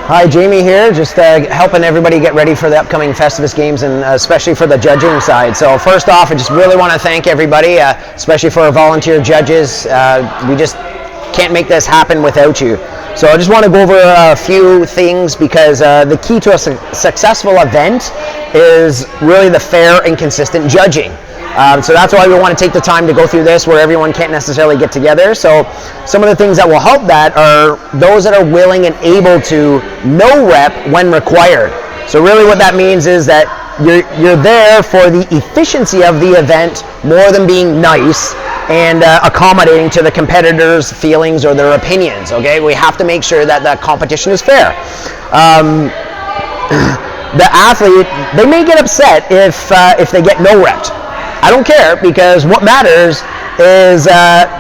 Hi, Jamie here, just helping everybody get ready for the upcoming Festivus games and especially for the judging side. So first off, I just really want to thank everybody, especially for our volunteer judges. We just can't make this happen without you. So I just want to go over a few things because the key to a successful event is really the fair and consistent judging. So that's why we want to take the time to go through this where everyone can't necessarily get together. So some of the things that will help that are those that are willing and able to no rep when required. So really what that means is that you're there for the efficiency of the event more than being nice and accommodating to the competitors' feelings or their opinions. Okay, we have to make sure that the competition is fair. The athlete, they may get upset if they get no reps. I don't care, because what matters is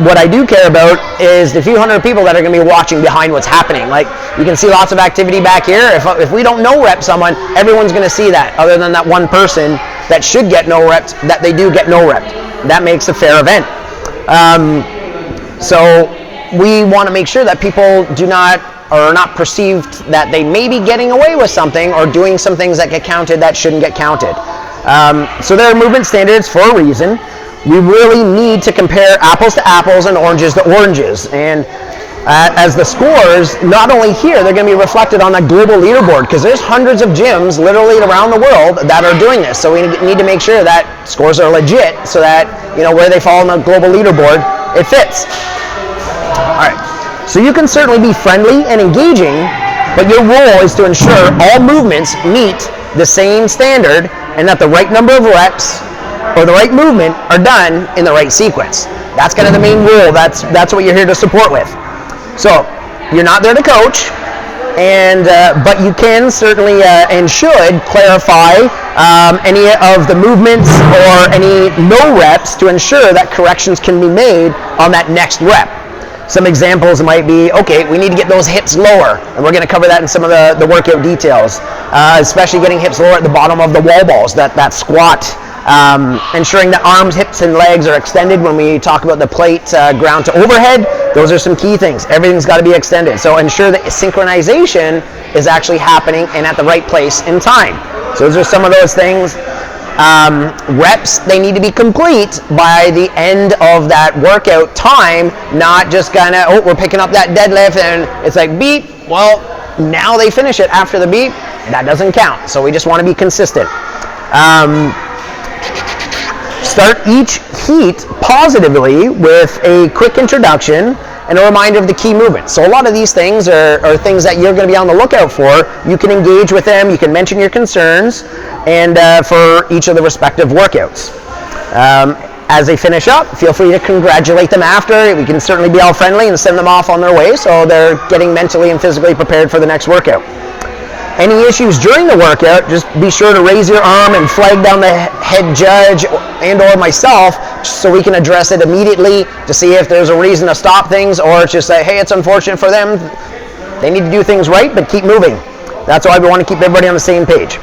what I do care about is the few hundred people that are going to be watching behind what's happening. Like, you can see lots of activity back here. If we don't no rep someone, everyone's going to see that, other than that one person that should get no reps, that they do get no reps. That makes a fair event. So we want to make sure that people are not perceived that they may be getting away with something or doing some things that get counted that shouldn't get counted. So there are movement standards for a reason. We really need to compare apples to apples and oranges to oranges. And as the scores, not only here, they're going to be reflected on that global leaderboard, because there's hundreds of gyms literally around the world that are doing this. So we need to make sure that scores are legit so that, you know, where they fall on the global leaderboard, it fits. All right. So you can certainly be friendly and engaging, but your role is to ensure all movements meet the same standard and that the right number of reps or the right movement are done in the right sequence. That's kind of the main rule. That's what you're here to support with. So you're not there to coach, but you can certainly and should clarify any of the movements or any no reps to ensure that corrections can be made on that next rep. Some examples might be, okay, we need to get those hips lower, and we're going to cover that in some of the workout details, especially getting hips lower at the bottom of the wall balls, that squat, ensuring that arms, hips, and legs are extended when we talk about the plate ground to overhead. Those are some key things. Everything's got to be extended. So ensure that synchronization is actually happening and at the right place in time. So those are some of those things. Reps, they need to be complete by the end of that workout time, not just kind of, oh, we're picking up that deadlift and it's like beep, well, now they finish it after the beep. That doesn't count. So we just want to be consistent. Start each heat positively with a quick introduction and a reminder of the key movements. So a lot of these things are things that you're going to be on the lookout for. You can engage with them, you can mention your concerns, and for each of the respective workouts. As they finish up, feel free to congratulate them after. We can certainly be all friendly and send them off on their way so they're getting mentally and physically prepared for the next workout. Any issues during the workout, just be sure to raise your arm and flag down the head judge and or myself so we can address it immediately to see if there's a reason to stop things, or just say, hey, it's unfortunate for them. They need to do things right, but keep moving. That's why we want to keep everybody on the same page.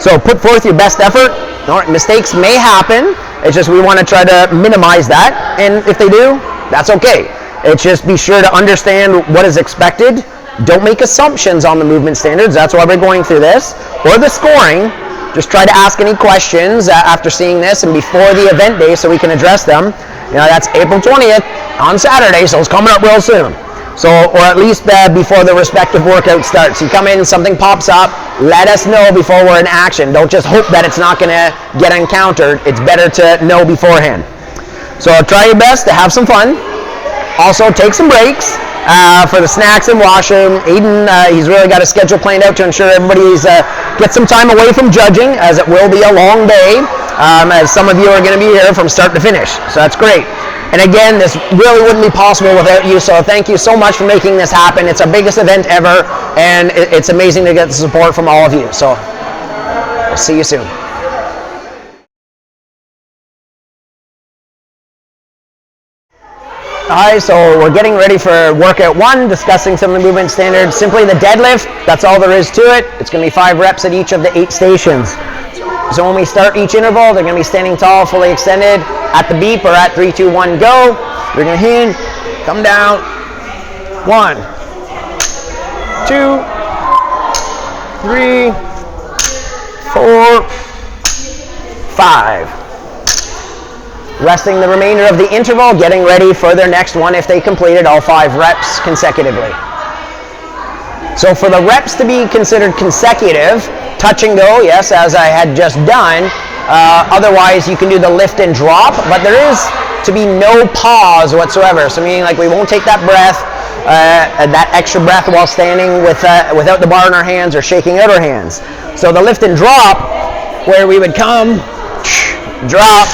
So put forth your best effort. All right, mistakes may happen. It's just we want to try to minimize that. And if they do, that's okay. It's just be sure to understand what is expected. Don't make assumptions on the movement standards. That's why we're going through this. Or the scoring. Just try to ask any questions after seeing this and before the event day so we can address them. You know, that's April 20th on Saturday, so it's coming up real soon. So, or at least before the respective workout starts. You come in, something pops up, let us know before we're in action. Don't just hope that it's not going to get encountered. It's better to know beforehand. So try your best to have some fun. Also, take some breaks. For the snacks and washroom. Aiden, he's really got a schedule planned out to ensure everybody's gets some time away from judging, as it will be a long day, as some of you are going to be here from start to finish. So that's great. And again, this really wouldn't be possible without you, so thank you so much for making this happen. It's our biggest event ever, and it's amazing to get the support from all of you. So we'll see you soon. Hi, so we're getting ready for workout 1, discussing some of the movement standards. Simply the deadlift, that's all there is to it. It's going to be 5 reps at each of the 8 stations. So when we start each interval, they're going to be standing tall, fully extended. At the beep or at 3, 2, 1, go. You're going to come down. 1, 2, 3, 4, 5. Resting the remainder of the interval, getting ready for their next one if they completed all 5 reps consecutively. So for the reps to be considered consecutive, touch and go, yes, as I had just done. Otherwise, you can do the lift and drop, but there is to be no pause whatsoever. So meaning like we won't take that breath, that extra breath while standing without the bar in our hands or shaking out our hands. So the lift and drop, where we would come, drop,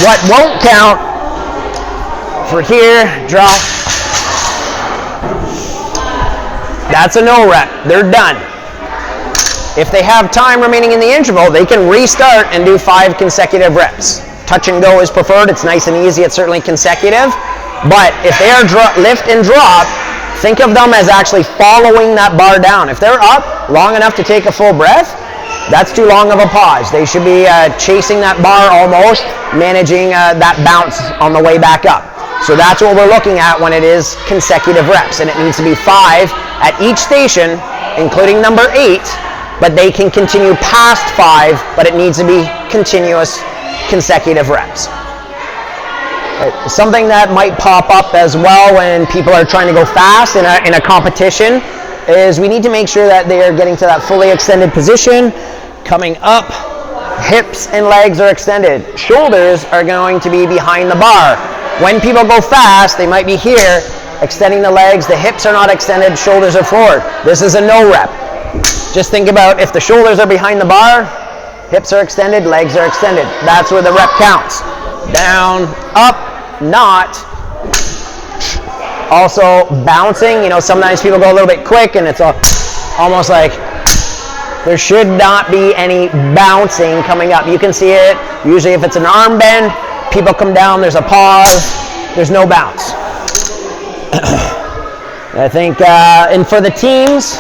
what won't count for here, drop. That's a no rep. They're done. If they have time remaining in the interval, they can restart and do 5 consecutive reps. Touch and go is preferred. It's nice and easy. It's certainly consecutive. But if they are lift and drop, think of them as actually following that bar down. If they're up long enough to take a full breath, that's too long of a pause. They should be chasing that bar almost, managing that bounce on the way back up. So that's what we're looking at when it is consecutive reps, and it needs to be 5 at each station, including number 8, but they can continue past 5, but it needs to be continuous consecutive reps. Something that might pop up as well when people are trying to go fast in a competition is we need to make sure that they are getting to that fully extended position, coming up, hips and legs are extended. Shoulders are going to be behind the bar. When people go fast, they might be here, extending the legs, the hips are not extended, shoulders are forward. This is a no rep. Just think about if the shoulders are behind the bar, hips are extended, legs are extended. That's where the rep counts. Down, up, not. Also bouncing, sometimes people go a little bit quick and it's almost like there should not be any bouncing coming up. You can see it, usually if it's an arm bend, people come down, there's a pause, there's no bounce. I think, and for the teams,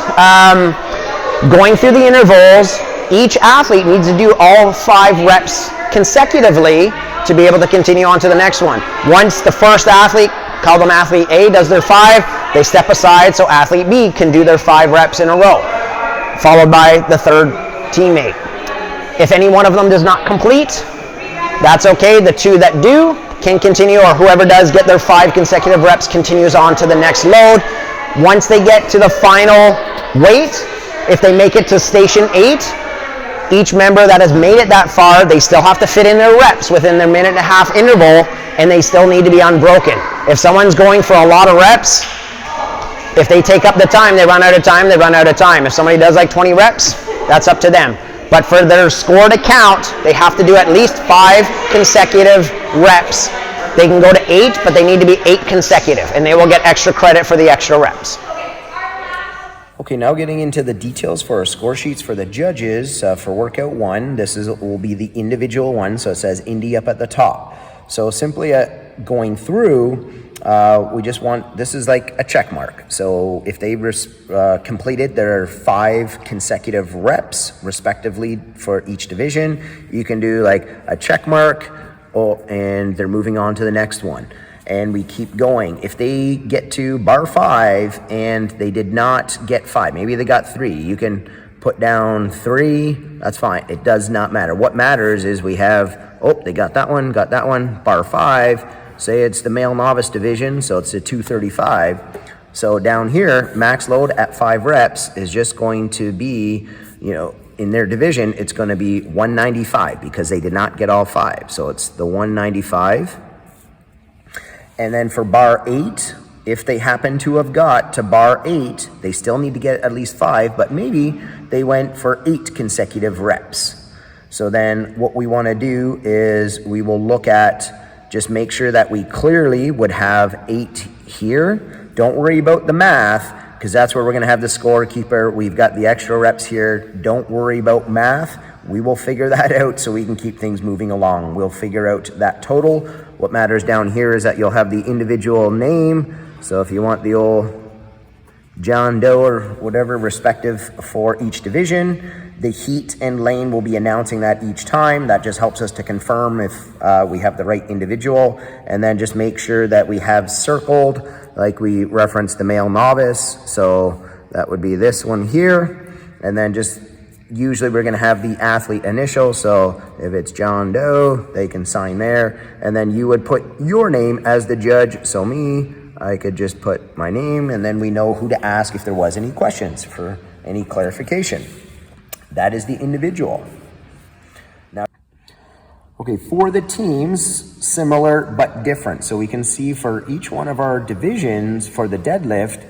going through the intervals, each athlete needs to do all 5 reps consecutively to be able to continue on to the next one. Once the first athlete, call them athlete A, does their 5, they step aside so athlete B can do their 5 reps in a row, followed by the third teammate. If any one of them does not complete, that's okay. The 2 that do can continue, or whoever does get their 5 consecutive reps continues on to the next load. Once they get to the final weight, if they make it to station 8, each member that has made it that far, they still have to fit in their reps within their 1.5-minute interval, and they still need to be unbroken. If someone's going for a lot of reps, if they take up the time, they run out of time, they run out of time. If somebody does like 20 reps, that's up to them. But for their score to count, they have to do at least 5 consecutive reps. They can go to 8, but they need to be 8 consecutive, and they will get extra credit for the extra reps. Okay, now getting into the details for our score sheets for the judges for workout 1. This will be the individual one, so it says Indy up at the top. So simply going through, we just want, this is like a check mark. So if they completed their 5 consecutive reps respectively for each division, you can do like a check mark, and they're moving on to the next one. And we keep going. If they get to bar 5 and they did not get 5, maybe they got 3, you can put down 3, that's fine. It does not matter. What matters is we have, they got that one, bar 5. Say it's the male novice division, so it's a 235. So down here, max load at 5 reps is just going to be, in their division, it's going to be 195 because they did not get all 5. So it's the 195. And then for bar 8, if they happen to have got to bar 8, they still need to get at least 5, but maybe they went for 8 consecutive reps. So then what we want to do is we will look at, just make sure that we clearly would have 8 here. Don't worry about the math, because that's where we're going to have the scorekeeper. We've got the extra reps here. Don't worry about math. We will figure that out so we can keep things moving along. We'll figure out that total. What matters down here is that you'll have the individual name. So if you want the old John Doe or whatever respective for each division, The heat and lane will be announcing that each time. That just helps us to confirm if we have the right individual. And then just make sure that we have circled, like we referenced the male novice. So that would be this one here. And then just usually we're going to have the athlete initial. So if it's John Doe, they can sign there. And then you would put your name as the judge. So me, I could just put my name, and then we know who to ask if there was any questions for any clarification. That is the individual. Now, okay, for the teams, similar but different. So we can see for each one of our divisions for the deadlift,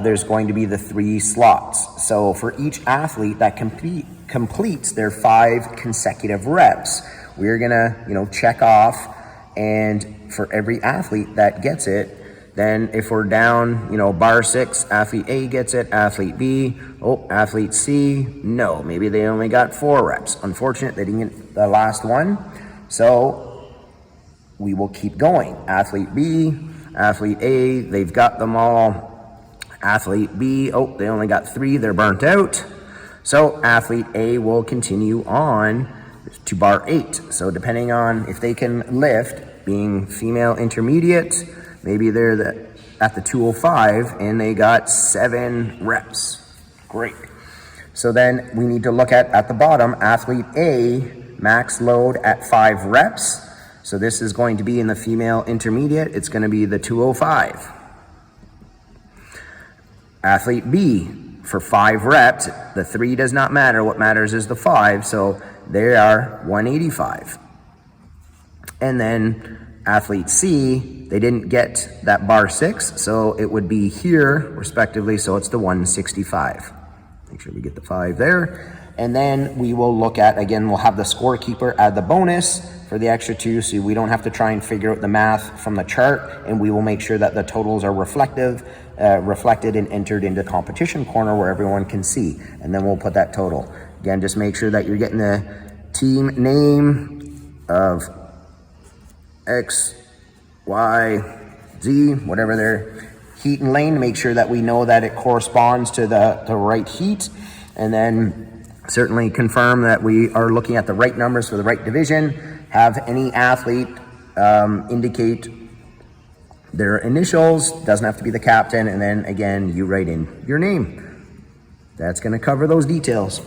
there's going to be the 3 slots. So for each athlete that completes their 5 consecutive reps, we're gonna, check off, and for every athlete that gets it, then if we're down, bar 6, athlete A gets it, athlete B, athlete C, no, maybe they only got 4 reps. Unfortunate, they didn't get the last one. So we will keep going. Athlete B, athlete A, they've got them all. Athlete B, they only got 3, they're burnt out. So athlete A will continue on to bar 8. So depending on if they can lift, being female intermediate, maybe they're at the 205 and they got 7 reps. Great. So then we need to look at the bottom, athlete A, max load at 5 reps. So this is going to be in the female intermediate. It's going to be the 205. Athlete B, for 5 reps, the 3 does not matter. What matters is the 5. So they are 185. And then athlete C, they didn't get that bar 6, so it would be here respectively, so it's the 165. Make sure we get the 5 there. And then we will look at, again, we'll have the scorekeeper add the bonus for the extra 2, so we don't have to try and figure out the math from the chart, and we will make sure that the totals are reflected and entered into competition corner where everyone can see, and then we'll put that total. Again, just make sure that you're getting the team name of X, Y, Z, whatever their heat and lane, make sure that we know that it corresponds to the right heat, and then certainly confirm that we are looking at the right numbers for the right division. Have any athlete indicate their initials, doesn't have to be the captain, and then again, you write in your name. That's going to cover those details.